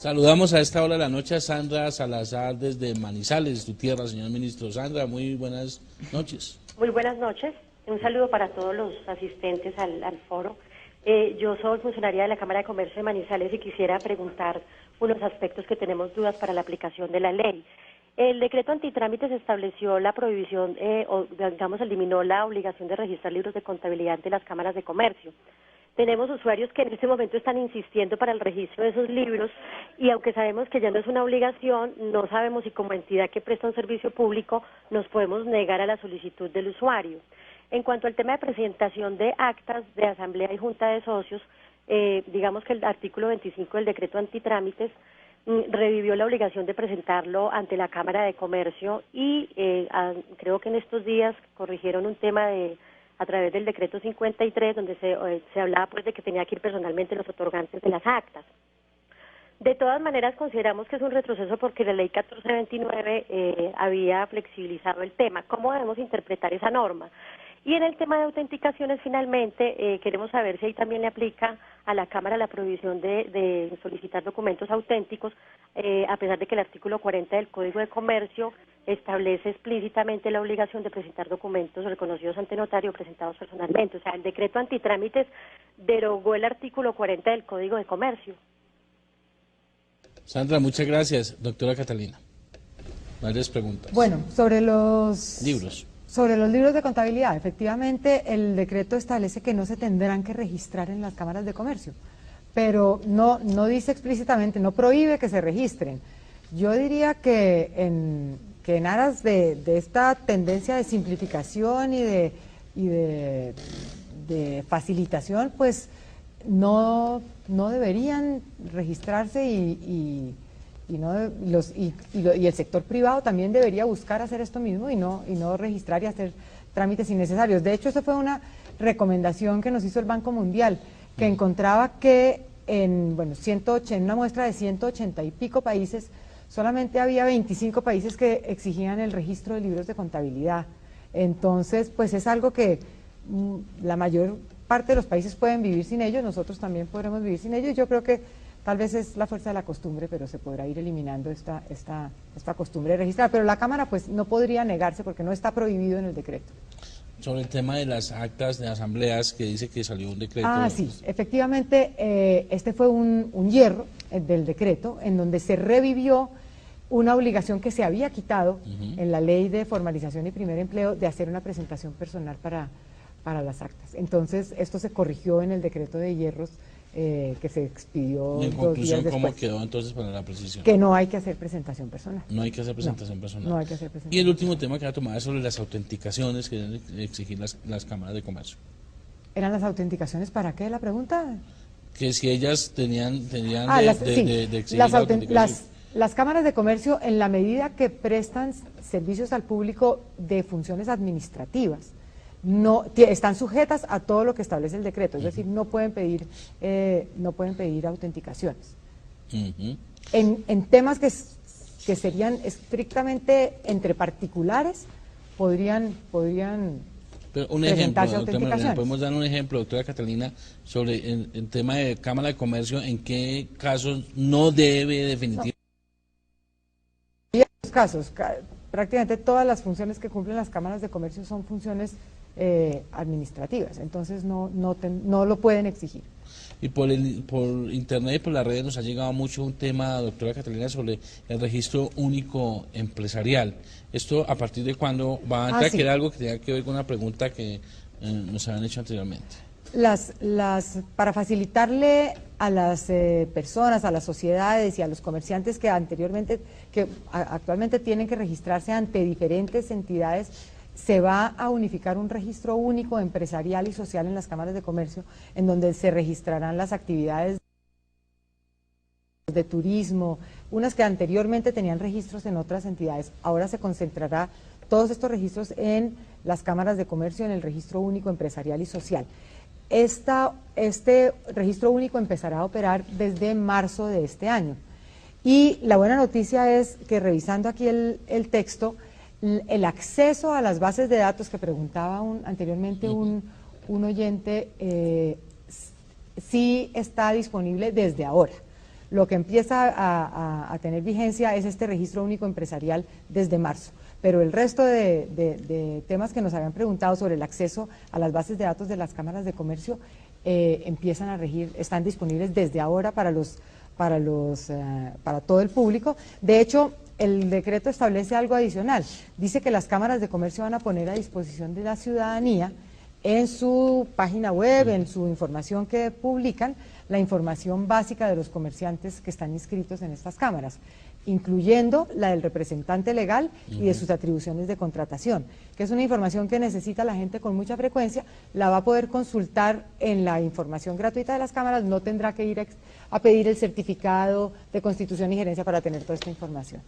Saludamos a esta hora de la noche a Sandra Salazar desde Manizales, tu tierra, señor ministro. Sandra, muy buenas noches. Muy buenas noches. Un saludo para todos los asistentes al foro. Yo soy funcionaria de la Cámara de Comercio de Manizales y quisiera preguntar unos aspectos que tenemos dudas para la aplicación de la ley. El decreto antitrámites estableció la prohibición, eliminó la obligación de registrar libros de contabilidad ante las cámaras de comercio. Tenemos usuarios que en este momento están insistiendo para el registro de esos libros y aunque sabemos que ya no es una obligación, no sabemos si como entidad que presta un servicio público nos podemos negar a la solicitud del usuario. En cuanto al tema de presentación de actas de asamblea y junta de socios, digamos que el artículo 25 del decreto antitrámites revivió la obligación de presentarlo ante la Cámara de Comercio y creo que en estos días corrigieron un tema a través del decreto 53, donde se hablaba pues de que tenía que ir personalmente los otorgantes de las actas. De todas maneras, consideramos que es un retroceso porque la ley 1429 había flexibilizado el tema. ¿Cómo debemos interpretar esa norma? Y en el tema de autenticaciones, finalmente, queremos saber si ahí también le aplica a la Cámara la prohibición de solicitar documentos auténticos, a pesar de que el artículo 40 del Código de Comercio establece explícitamente la obligación de presentar documentos reconocidos ante notario presentados personalmente. O sea, el decreto antitrámites derogó el artículo 40 del Código de Comercio. Sandra, muchas gracias. Doctora Catalina, varias preguntas. Bueno, sobre los libros. Sobre los libros de contabilidad, efectivamente el decreto establece que no se tendrán que registrar en las cámaras de comercio, pero no dice explícitamente, no prohíbe que se registren. Yo diría que en aras de esta tendencia de simplificación y de facilitación, pues no deberían registrarse y el sector privado también debería buscar hacer esto mismo y no registrar y hacer trámites innecesarios. De hecho, esa fue una recomendación que nos hizo el Banco Mundial, que encontraba que en una muestra de 180 y pico países, solamente había 25 países que exigían el registro de libros de contabilidad. Entonces, pues es algo que la mayor parte de los países pueden vivir sin ello, nosotros también podremos vivir sin ello, y yo creo que tal vez es la fuerza de la costumbre, pero se podrá ir eliminando esta costumbre de registrar. Pero la Cámara pues no podría negarse porque no está prohibido en el decreto. Sobre el tema de las actas de asambleas, que dice que salió un decreto. Sí, efectivamente, este fue un hierro del decreto, en donde se revivió una obligación que se había quitado en la Ley de Formalización y Primer Empleo de hacer una presentación personal para las actas. Entonces, esto se corrigió en el decreto de hierros, que se expidió. En conclusión, ¿cómo quedó entonces para la precisión? Que no hay que hacer presentación personal. No hay que hacer presentación personal. No hay que hacer presentación. Y el último tema que ha tomado es sobre las autenticaciones que deben exigir las cámaras de comercio. ¿Eran las autenticaciones para qué, la pregunta? Que si ellas tenían de exigir las cámaras de comercio, en la medida que prestan servicios al público de funciones administrativas, están sujetas a todo lo que establece el decreto, es decir, no pueden pedir autenticaciones. En temas que serían estrictamente entre particulares, podrían pero un ejemplo, doctora, podemos dar un ejemplo, doctora Catalina, sobre el tema de Cámara de Comercio, ¿en qué casos no debe definitivamente? En los casos, prácticamente todas las funciones que cumplen las cámaras de comercio son funciones administrativas, entonces no lo pueden exigir. Y por internet y por las redes nos ha llegado mucho un tema, doctora Catalina, sobre el registro único empresarial. ¿Esto a partir de cuándo va a entrar? Sí. Que era algo que tenía que ver con una pregunta que nos habían hecho anteriormente. Para facilitarle a las personas, a las sociedades y a los comerciantes que actualmente tienen que registrarse ante diferentes entidades, se va a unificar un registro único empresarial y social en las cámaras de comercio, en donde se registrarán las actividades de turismo, unas que anteriormente tenían registros en otras entidades. Ahora se concentrará todos estos registros en las cámaras de comercio, en el registro único empresarial y social. Este registro único empezará a operar desde marzo de este año. Y la buena noticia es que, revisando aquí el texto, el acceso a las bases de datos que preguntaba anteriormente un oyente, sí está disponible desde ahora. Lo que empieza a tener vigencia es este registro único empresarial desde marzo. Pero el resto de temas que nos habían preguntado sobre el acceso a las bases de datos de las cámaras de comercio empiezan a regir, están disponibles desde ahora para todo el público. De hecho, el decreto establece algo adicional. Dice que las cámaras de comercio van a poner a disposición de la ciudadanía en su página web, en su información que publican, la información básica de los comerciantes que están inscritos en estas cámaras, incluyendo la del representante legal y de sus atribuciones de contratación, que es una información que necesita la gente con mucha frecuencia, la va a poder consultar en la información gratuita de las cámaras, no tendrá que ir a pedir el certificado de constitución y gerencia para tener toda esta información.